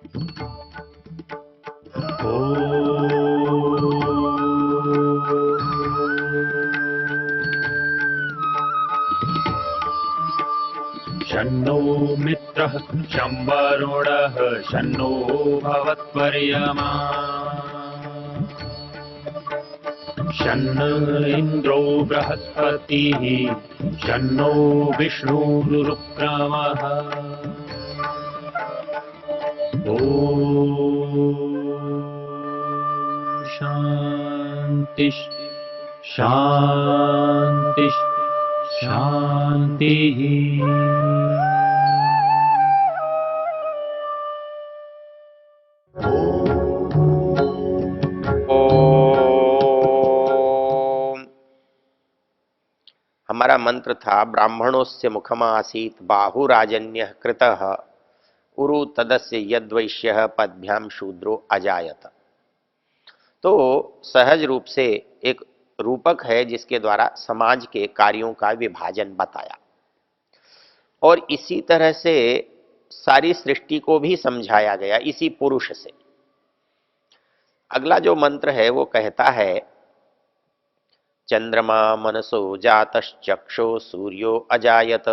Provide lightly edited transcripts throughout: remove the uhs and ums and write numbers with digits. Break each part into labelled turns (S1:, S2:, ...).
S1: शन्नो मित्रः शं वरुणः शन्नो भवत्वर्यमा शन्न इन्द्रो बृहस्पतिः शन्नो विष्णुरुक्रमः ॐ शान्ति शान्ति शान्तिः।
S2: हमारा मंत्र था ब्राह्मणोस्य मुखमासीत बाहुराजन्य कृतः उरु तदस्य यद्वैश्य पदभ्याम शूद्रो अजायत। तो सहज रूप से एक रूपक है जिसके द्वारा समाज के कार्यों का विभाजन बताया, और इसी तरह से सारी सृष्टि को भी समझाया गया इसी पुरुष से। अगला जो मंत्र है वो कहता है, चंद्रमा मनसो जातश्चक्षो सूर्यो अजायत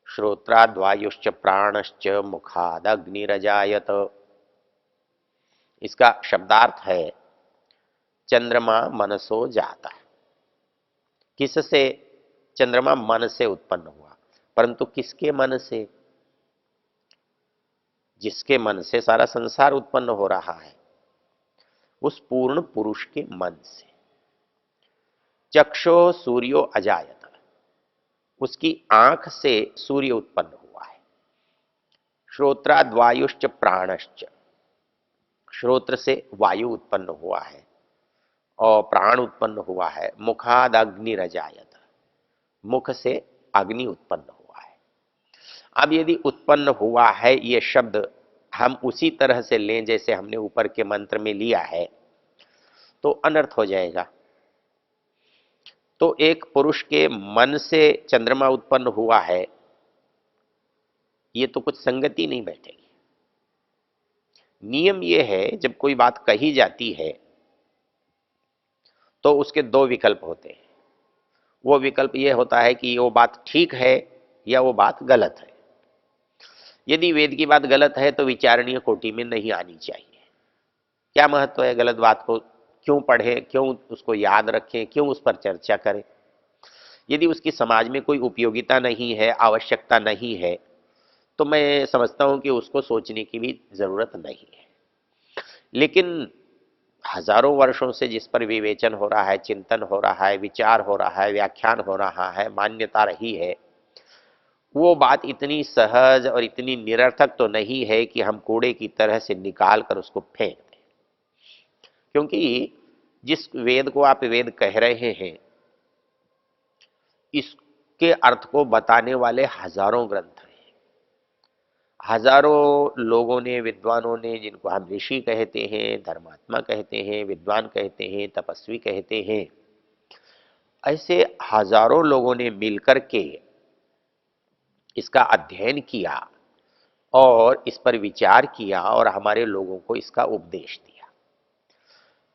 S2: श्रोत्राद्वायुश्च प्राणश्च मुखादग्निरजायत। इसका शब्दार्थ है, चंद्रमा मनसो जाता। किससे? चंद्रमा मन से उत्पन्न हुआ, परंतु किसके मन से? जिसके मन से सारा संसार उत्पन्न हो रहा है, उस पूर्ण पुरुष के मन से। चक्षो सूर्यो अजायत, उसकी आंख से सूर्य उत्पन्न हुआ है। श्रोत्राद्वायुश्च प्राणश्च, श्रोत्र से वायु उत्पन्न हुआ है और प्राण उत्पन्न हुआ है। मुखाद अग्निरजायत, मुख से अग्नि उत्पन्न हुआ है। अब यदि उत्पन्न हुआ है ये शब्द हम उसी तरह से लें जैसे हमने ऊपर के मंत्र में लिया है, तो अनर्थ हो जाएगा। तो एक पुरुष के मन से चंद्रमा उत्पन्न हुआ है, ये तो कुछ संगति नहीं बैठेगी। नियम ये है, जब कोई बात कही जाती है तो उसके दो विकल्प होते हैं। वो विकल्प ये होता है कि वो बात ठीक है या वो बात गलत है। यदि वेद की बात गलत है तो विचारणीय कोटि में नहीं आनी चाहिए। क्या महत्व है गलत बात को? क्यों पढ़ें, क्यों उसको याद रखें, क्यों उस पर चर्चा करें? यदि उसकी समाज में कोई उपयोगिता नहीं है, आवश्यकता नहीं है, तो मैं समझता हूं कि उसको सोचने की भी जरूरत नहीं है। लेकिन हजारों वर्षों से जिस पर विवेचन हो रहा है, चिंतन हो रहा है, विचार हो रहा है, व्याख्यान हो रहा है, मान्यता रही है, वो बात इतनी सहज और इतनी निरर्थक तो नहीं है कि हम कूड़े की तरह से निकाल कर उसको फेंक दें। क्योंकि जिस वेद को आप वेद कह रहे हैं, इसके अर्थ को बताने वाले हजारों ग्रंथ हैं। हजारों लोगों ने, विद्वानों ने, जिनको हम ऋषि कहते हैं, धर्मात्मा कहते हैं, विद्वान कहते हैं, तपस्वी कहते हैं, ऐसे हजारों लोगों ने मिलकर के इसका अध्ययन किया और इस पर विचार किया और हमारे लोगों को इसका उपदेश दिया।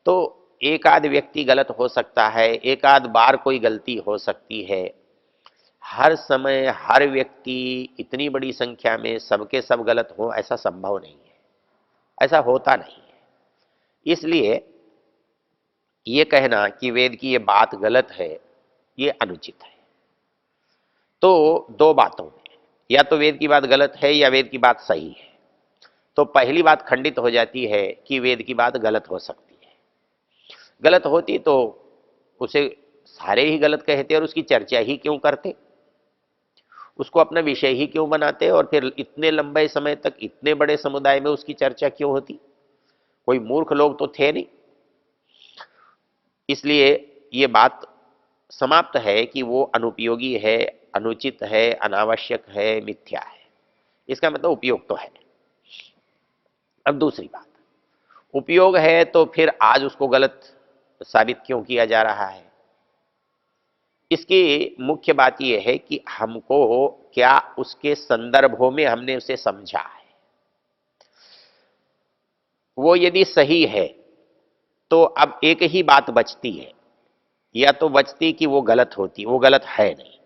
S2: तो एक आध व्यक्ति गलत हो सकता है, एक आध बार कोई गलती हो सकती है। हर समय हर व्यक्ति इतनी बड़ी संख्या में सबके सब गलत हो, ऐसा संभव नहीं है, ऐसा होता नहीं है। इसलिए ये कहना कि वेद की ये बात गलत है, ये अनुचित है। तो दो बातों में, या तो वेद की बात गलत है या वेद की बात सही है। तो पहली बात खंडित हो जाती है कि वेद की बात गलत हो सकती है। गलत होती तो उसे सारे ही गलत कहते और उसकी चर्चा ही क्यों करते, उसको अपना विषय ही क्यों बनाते, और फिर इतने लंबे समय तक इतने बड़े समुदाय में उसकी चर्चा क्यों होती? कोई मूर्ख लोग तो थे नहीं। इसलिए ये बात समाप्त है कि वो अनुपयोगी है, अनुचित है, अनावश्यक है, मिथ्या है। इसका मतलब उपयोग तो है। अब दूसरी बात, उपयोग है तो फिर आज उसको गलत साबित क्यों किया जा रहा है? इसकी मुख्य बात यह है कि हमको क्या उसके संदर्भों में हमने उसे समझा है। वो यदि सही है तो अब एक ही बात बचती है, या तो बचती कि वो गलत होती, वो गलत है नहीं,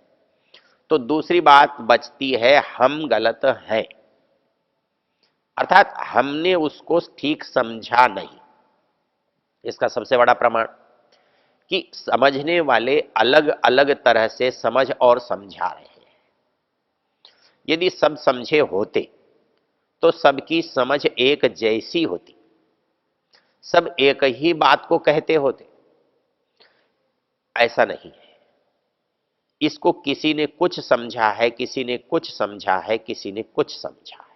S2: तो दूसरी बात बचती है हम गलत हैं, अर्थात हमने उसको ठीक समझा नहीं। इसका सबसे बड़ा प्रमाण कि समझने वाले अलग अलग तरह से समझ और समझा रहे हैं। यदि सब समझे होते तो सबकी समझ एक जैसी होती, सब एक ही बात को कहते होते। ऐसा नहीं है, इसको किसी ने कुछ समझा है, किसी ने कुछ समझा है, किसी ने कुछ समझा है।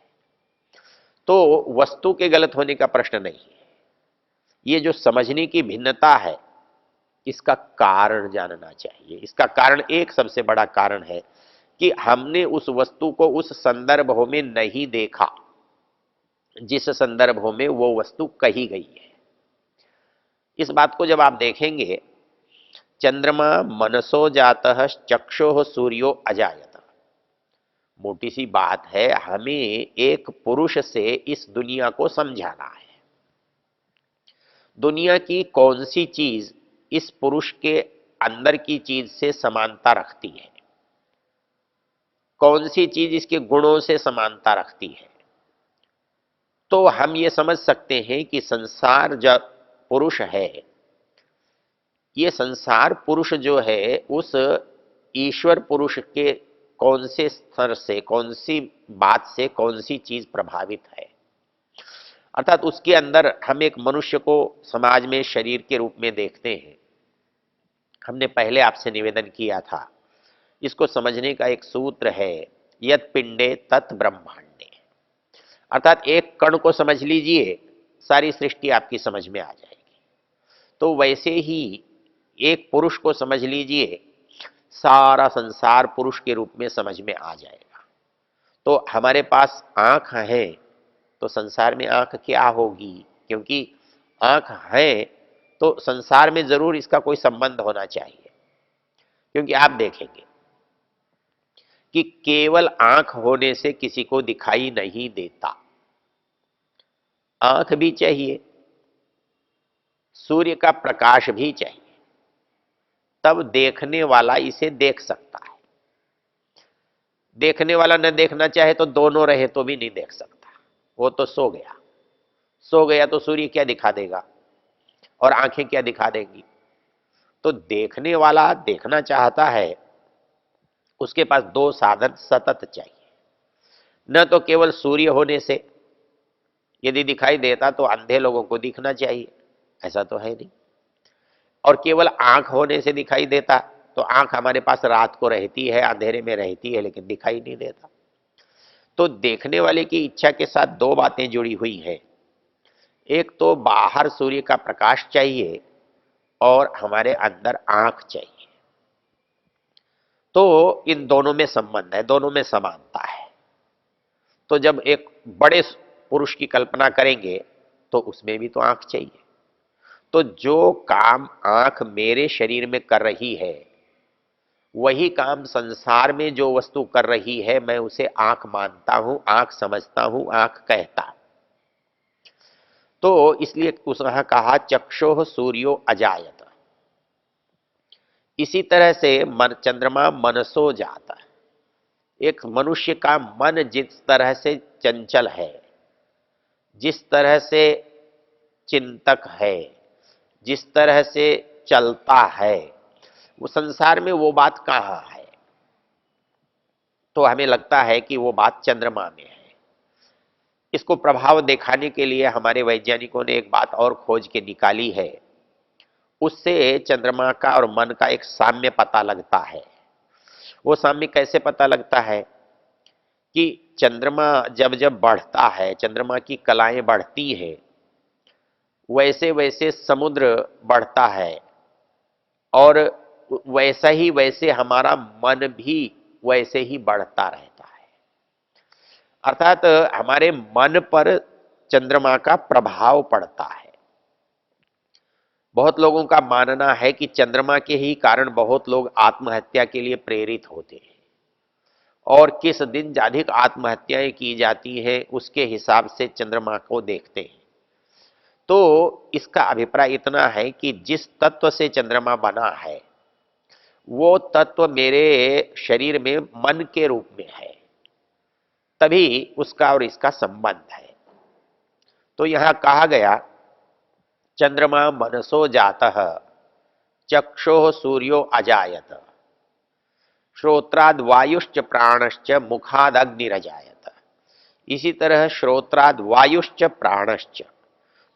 S2: तो वस्तु के गलत होने का प्रश्न नहीं है, ये जो समझने की भिन्नता है इसका कारण जानना चाहिए। इसका कारण, एक सबसे बड़ा कारण है कि हमने उस वस्तु को उस संदर्भों में नहीं देखा जिस संदर्भों में वो वस्तु कही गई है। इस बात को जब आप देखेंगे, चंद्रमा मनसो जातः चक्षुः सूर्यो अजायत, मोटी सी बात है, हमें एक पुरुष से इस दुनिया को समझाना है। दुनिया की कौन सी चीज इस पुरुष के अंदर की चीज से समानता रखती है, कौन सी चीज इसके गुणों से समानता रखती है, तो हम ये समझ सकते हैं कि संसार जब पुरुष है, ये संसार पुरुष जो है उस ईश्वर पुरुष के कौन से स्तर से, कौन सी बात से, कौन सी चीज प्रभावित है। अर्थात उसके अंदर हम एक मनुष्य को समाज में शरीर के रूप में देखते हैं। हमने पहले आपसे निवेदन किया था, इसको समझने का एक सूत्र है, यत पिंडे तत् ब्रह्मांडे। अर्थात एक कण को समझ लीजिए, सारी सृष्टि आपकी समझ में आ जाएगी। तो वैसे ही एक पुरुष को समझ लीजिए, सारा संसार पुरुष के रूप में समझ में आ जाएगा। तो हमारे पास आंख है तो संसार में आंख क्या होगी, क्योंकि आंख है तो संसार में जरूर इसका कोई संबंध होना चाहिए। क्योंकि आप देखेंगे कि केवल आंख होने से किसी को दिखाई नहीं देता, आंख भी चाहिए, सूर्य का प्रकाश भी चाहिए, तब देखने वाला इसे देख सकता है। देखने वाला न देखना चाहे तो दोनों रहे तो भी नहीं देख सकता, वो तो सो गया। सो गया तो सूर्य क्या दिखा देगा और आंखें क्या दिखा देंगी। तो देखने वाला देखना चाहता है, उसके पास दो साधन सतत चाहिए। न तो केवल सूर्य होने से यदि दिखाई देता तो अंधे लोगों को दिखना चाहिए, ऐसा तो है नहीं। और केवल आंख होने से दिखाई देता तो आंख हमारे पास रात को रहती है, अंधेरे में रहती है, लेकिन दिखाई नहीं देता। तो देखने वाले की इच्छा के साथ दो बातें जुड़ी हुई हैं, एक तो बाहर सूर्य का प्रकाश चाहिए और हमारे अंदर आंख चाहिए। तो इन दोनों में संबंध है, दोनों में समानता है। तो जब एक बड़े पुरुष की कल्पना करेंगे तो उसमें भी तो आंख चाहिए। तो जो काम आंख मेरे शरीर में कर रही है, वही काम संसार में जो वस्तु कर रही है, मैं उसे आंख मानता हूं, आंख समझता हूं, आंख कहता हूं। तो इसलिए उसने कहा चक्षुः सूर्यो अजायत। इसी तरह से मन चंद्रमा मनसो जाता है। एक मनुष्य का मन जिस तरह से चंचल है, जिस तरह से चिंतक है, जिस तरह से चलता है, वो संसार में वो बात कहाँ है। तो हमें लगता है कि वो बात चंद्रमा में है। इसको प्रभाव दिखाने के लिए हमारे वैज्ञानिकों ने एक बात और खोज के निकाली है, उससे चंद्रमा का और मन का एक साम्य पता लगता है। वो साम्य कैसे पता लगता है कि चंद्रमा जब जब बढ़ता है, चंद्रमा की कलाएं बढ़ती है, वैसे वैसे समुद्र बढ़ता है और वैसे हमारा मन भी वैसे ही बढ़ता रहता है। अर्थात हमारे मन पर चंद्रमा का प्रभाव पड़ता है। बहुत लोगों का मानना है कि चंद्रमा के ही कारण बहुत लोग आत्महत्या के लिए प्रेरित होते हैं और किस दिन अधिक आत्महत्याएं की जाती हैं उसके हिसाब से चंद्रमा को देखते हैं। तो इसका अभिप्राय इतना है कि जिस तत्व से चंद्रमा बना है वो तत्व मेरे शरीर में मन के रूप में है, तभी उसका और इसका संबंध है। तो यहां कहा गया चंद्रमा मनसो जातः चक्षुः सूर्यो अजायत श्रोत्राद वायुश्च प्राणश्च मुखाद अग्निरजायत। इसी तरह श्रोत्राद वायुश्च प्राणश्च,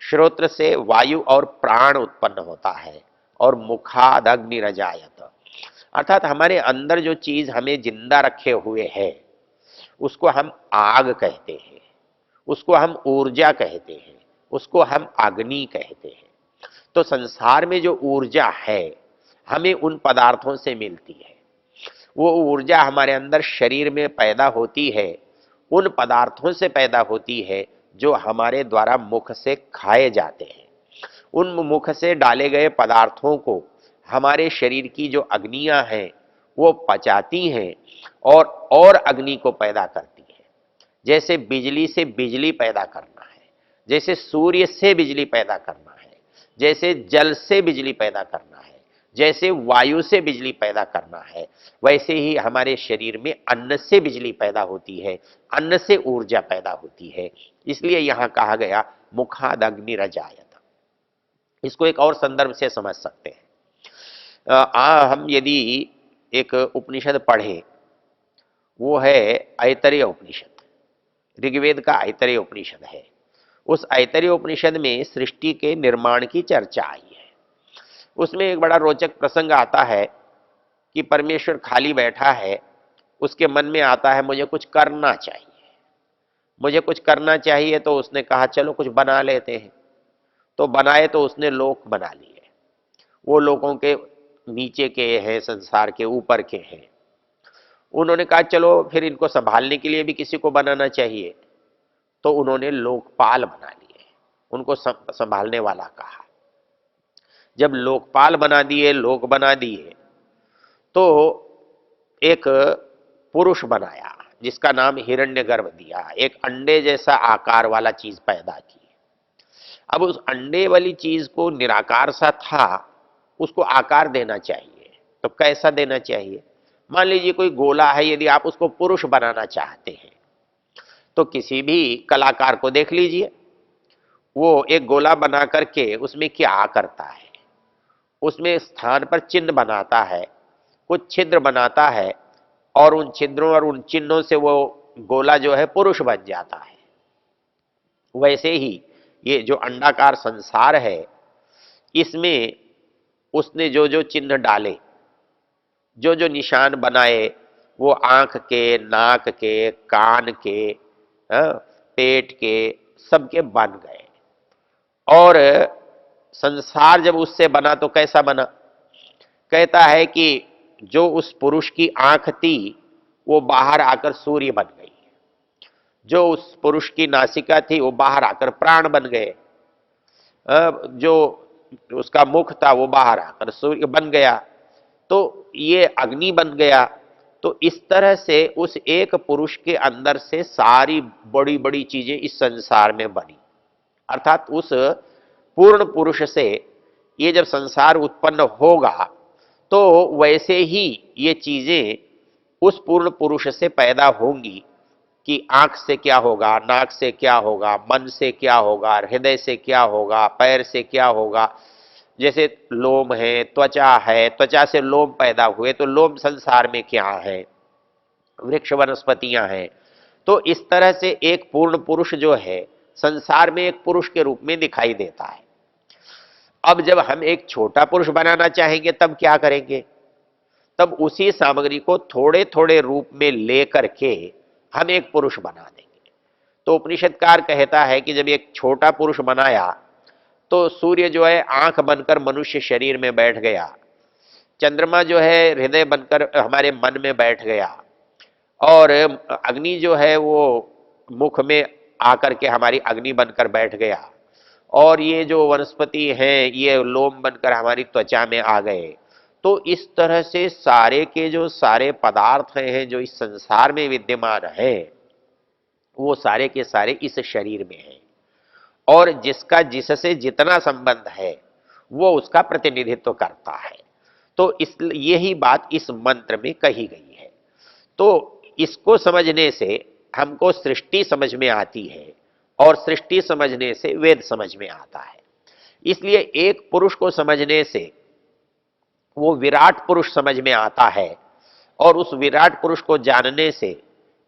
S2: श्रोत्र से वायु और प्राण उत्पन्न होता है, और मुखाद अग्निरजायत, अर्थात हमारे अंदर जो चीज हमें जिंदा रखे हुए है उसको हम आग कहते हैं, उसको हम ऊर्जा कहते हैं, उसको हम अग्नि कहते हैं। तो संसार में जो ऊर्जा है हमें उन पदार्थों से मिलती है। वो ऊर्जा हमारे अंदर शरीर में पैदा होती है, उन पदार्थों से पैदा होती है जो हमारे द्वारा मुख से खाए जाते हैं। उन मुख से डाले गए पदार्थों को हमारे शरीर की जो अग्नियां हैं वो पचाती हैं और अग्नि को पैदा करती है। जैसे बिजली से बिजली पैदा करना है, जैसे सूर्य से बिजली पैदा करना है, जैसे जल से बिजली पैदा करना है, जैसे वायु से बिजली पैदा करना है, वैसे ही हमारे शरीर में अन्न से बिजली पैदा होती है, अन्न से ऊर्जा पैदा होती है। इसलिए यहां कहा गया मुखाद अग्निरजायत। इसको एक और संदर्भ से समझ सकते हैं। हम यदि एक उपनिषद पढ़ें, वो है ऐतरेय उपनिषद, ऋग्वेद का ऐतरेय उपनिषद है। उस ऐतरेय उपनिषद में सृष्टि के निर्माण की चर्चा आई है। उसमें एक बड़ा रोचक प्रसंग आता है कि परमेश्वर खाली बैठा है, उसके मन में आता है मुझे कुछ करना चाहिए, मुझे कुछ करना चाहिए। तो उसने कहा चलो कुछ बना लेते हैं। तो बनाए तो उसने लोक बना लिए। वो लोगों के नीचे के हैं, संसार के ऊपर के हैं। उन्होंने कहा चलो फिर इनको संभालने के लिए भी किसी को बनाना चाहिए। तो उन्होंने लोकपाल बना लिए, उनको संभालने वाला कहा। जब लोकपाल बना दिए, लोक बना दिए, तो एक पुरुष बनाया जिसका नाम हिरण्यगर्भ दिया। एक अंडे जैसा आकार वाला चीज पैदा की। अब उस अंडे वाली चीज को निराकार सा था, उसको आकार देना चाहिए। तो कैसा देना चाहिए? मान लीजिए कोई गोला है, यदि आप उसको पुरुष बनाना चाहते हैं तो किसी भी कलाकार को देख लीजिए, वो एक गोला बना करके उसमें क्या करता है, उसमें स्थान पर चिन्ह बनाता है, कुछ छिद्र बनाता है, और उन छिद्रों और उन चिन्हों से वो गोला जो है पुरुष बन जाता है। वैसे ही ये जो अंडाकार संसार है, इसमें उसने जो जो चिन्ह डाले, जो जो निशान बनाए, वो आंख के, नाक के, कान के, पेट के, सबके बन गए। और संसार जब उससे बना तो कैसा बना? कहता है कि जो उस पुरुष की आंख थी वो बाहर आकर सूर्य बन गई, जो उस पुरुष की नासिका थी वो बाहर आकर प्राण बन गए, जो उसका मुख था वो बाहर आकर सूर्य बन गया, तो ये अग्नि बन गया। तो इस तरह से उस एक पुरुष के अंदर से सारी बड़ी बड़ी चीजें इस संसार में बनी। अर्थात उस पूर्ण पुरुष से ये जब संसार उत्पन्न होगा तो वैसे ही ये चीजें उस पूर्ण पुरुष से पैदा होंगी कि आंख से क्या होगा, नाक से क्या होगा, मन से क्या होगा, हृदय से क्या होगा, पैर से क्या होगा। जैसे लोम है, त्वचा है, त्वचा से लोम पैदा हुए, तो लोम संसार में क्या है, वृक्ष वनस्पतियां हैं। तो इस तरह से एक पूर्ण पुरुष जो है संसार में एक पुरुष के रूप में दिखाई देता है। अब जब हम एक छोटा पुरुष बनाना चाहेंगे तब क्या करेंगे? तब उसी सामग्री को थोड़े थोड़े रूप में लेकर के हम एक पुरुष बना देंगे। तो उपनिषदकार कहता है कि जब एक छोटा पुरुष बनाया तो सूर्य जो है आंख बनकर मनुष्य शरीर में बैठ गया, चंद्रमा जो है हृदय बनकर हमारे मन में बैठ गया, और अग्नि जो है वो मुख में आकर के हमारी अग्नि बनकर बैठ गया, और ये जो वनस्पति हैं ये लोम बनकर हमारी त्वचा में आ गए। तो इस तरह से सारे के जो सारे पदार्थ हैं जो इस संसार में विद्यमान हैं वो सारे के सारे इस शरीर में हैं। और जिसका जिससे जितना संबंध है वो उसका प्रतिनिधित्व करता है। तो इस यही बात इस मंत्र में कही गई है। तो इसको समझने से हमको सृष्टि समझ में आती है और सृष्टि समझने से वेद समझ में आता है। इसलिए एक पुरुष को समझने से वो विराट पुरुष समझ में आता है और उस विराट पुरुष को जानने से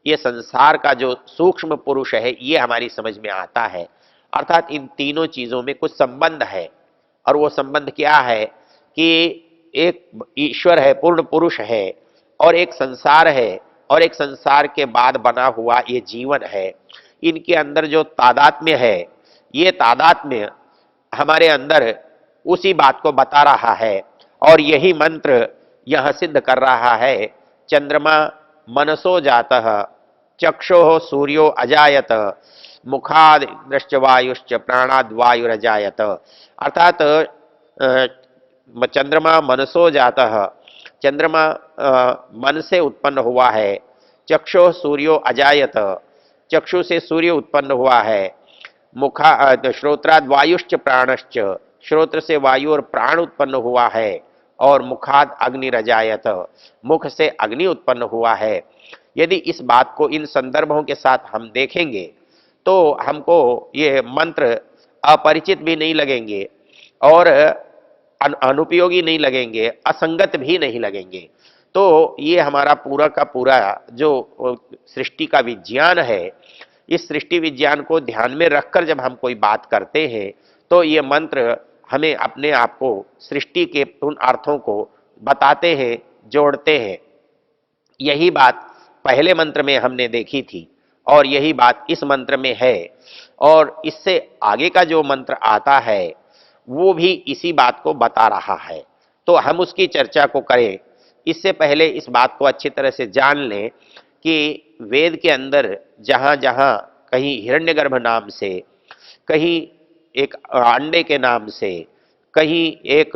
S2: ये संसार का जो सूक्ष्म पुरुष है ये हमारी समझ में आता है। अर्थात इन तीनों चीजों में कुछ संबंध है और वो संबंध क्या है कि एक ईश्वर है, पूर्ण पुरुष है, और एक संसार है, और एक संसार के बाद बना हुआ ये जीवन है। इनके अंदर जो तादात्म्य है, ये तादात्म्य हमारे अंदर उसी बात को बता रहा है और यही मंत्र यह सिद्ध कर रहा है। चंद्रमा मनसो जातः चक्षुः सूर्यो अजायत मुखाद दृश्च वायुश्च प्राणाद वायुरजायत। अर्थात चंद्रमा मनसो जातः, चंद्रमा मन से उत्पन्न हुआ है। चक्षु सूर्यो अजायत, चक्षु से सूर्य उत्पन्न हुआ है। मुखा श्रोत्राद वायुश्च प्राणश्च, श्रोत्र से वायु और प्राण उत्पन्न हुआ है। और मुखाद अग्नि रजायत, मुख से अग्नि उत्पन्न हुआ है। यदि इस बात को इन संदर्भों के साथ हम देखेंगे तो हमको ये मंत्र अपरिचित भी नहीं लगेंगे और अनुपयोगी नहीं लगेंगे, असंगत भी नहीं लगेंगे। तो ये हमारा पूरा का पूरा जो सृष्टि का विज्ञान है, इस सृष्टि विज्ञान को ध्यान में रखकर जब हम कोई बात करते हैं तो ये मंत्र हमें अपने आप को सृष्टि के उन अर्थों को बताते हैं, जोड़ते हैं। यही बात पहले मंत्र में हमने देखी थी और यही बात इस मंत्र में है, और इससे आगे का जो मंत्र आता है वो भी इसी बात को बता रहा है। तो हम उसकी चर्चा को करें। इससे पहले इस बात को अच्छी तरह से जान लें कि वेद के अंदर जहाँ जहाँ कहीं हिरण्यगर्भ नाम से, कहीं एक अंडे के नाम से, कहीं एक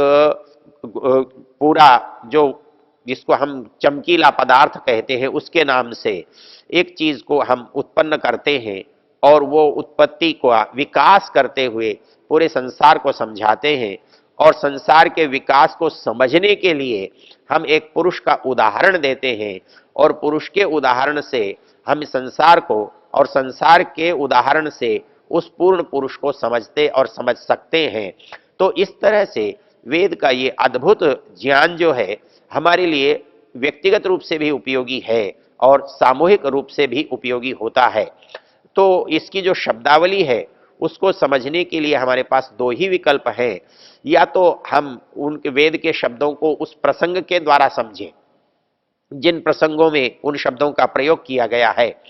S2: पूरा जो जिसको हम चमकीला पदार्थ कहते हैं उसके नाम से एक चीज को हम उत्पन्न करते हैं और वो उत्पत्ति को विकास करते हुए पूरे संसार को समझाते हैं। और संसार के विकास को समझने के लिए हम एक पुरुष का उदाहरण देते हैं और पुरुष के उदाहरण से हम संसार को और संसार के उदाहरण से उस पूर्ण पुरुष को समझते और समझ सकते हैं। तो इस तरह से वेद का ये अद्भुत ज्ञान जो है हमारे लिए व्यक्तिगत रूप से भी उपयोगी है और सामूहिक रूप से भी उपयोगी होता है। तो इसकी जो शब्दावली है उसको समझने के लिए हमारे पास दो ही विकल्प हैं। या तो हम उनके वेद के शब्दों को उस प्रसंग के द्वारा समझें जिन प्रसंगों में उन शब्दों का प्रयोग किया गया है,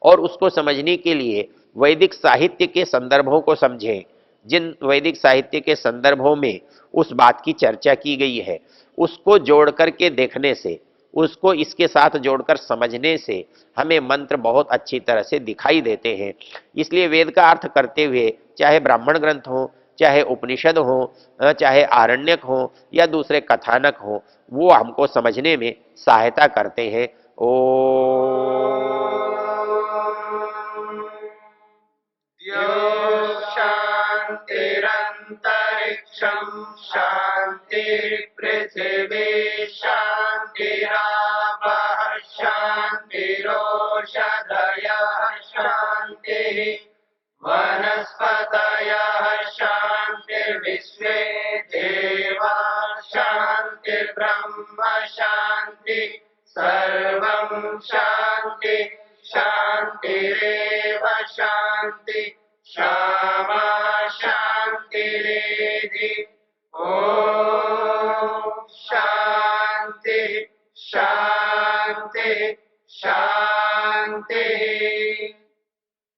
S2: और उसको समझने के लिए वैदिक साहित्य के संदर्भों को समझें जिन वैदिक साहित्य के संदर्भों में उस बात की चर्चा की गई है। उसको जोड़ करके देखने से, उसको इसके साथ जोड़कर समझने से हमें मंत्र बहुत अच्छी तरह से दिखाई देते हैं। इसलिए वेद का अर्थ करते हुए चाहे ब्राह्मण ग्रंथ हो, चाहे उपनिषद हो, चाहे आरण्यक हो या दूसरे कथानक हो, वो हमको समझने में सहायता करते हैं। ओ
S3: शांतिरंतरिक्षं शांति पृथिवी शांतिरापः शांतिरोषधयः शांतिः वनस्पतयः शांतिर्विश्वे देवा शांतिर्ब्रह्म शांति सर्वं शांति शांतिरेव शांति क्षमा शांतिरेधि। ओम शांति शांति शांति।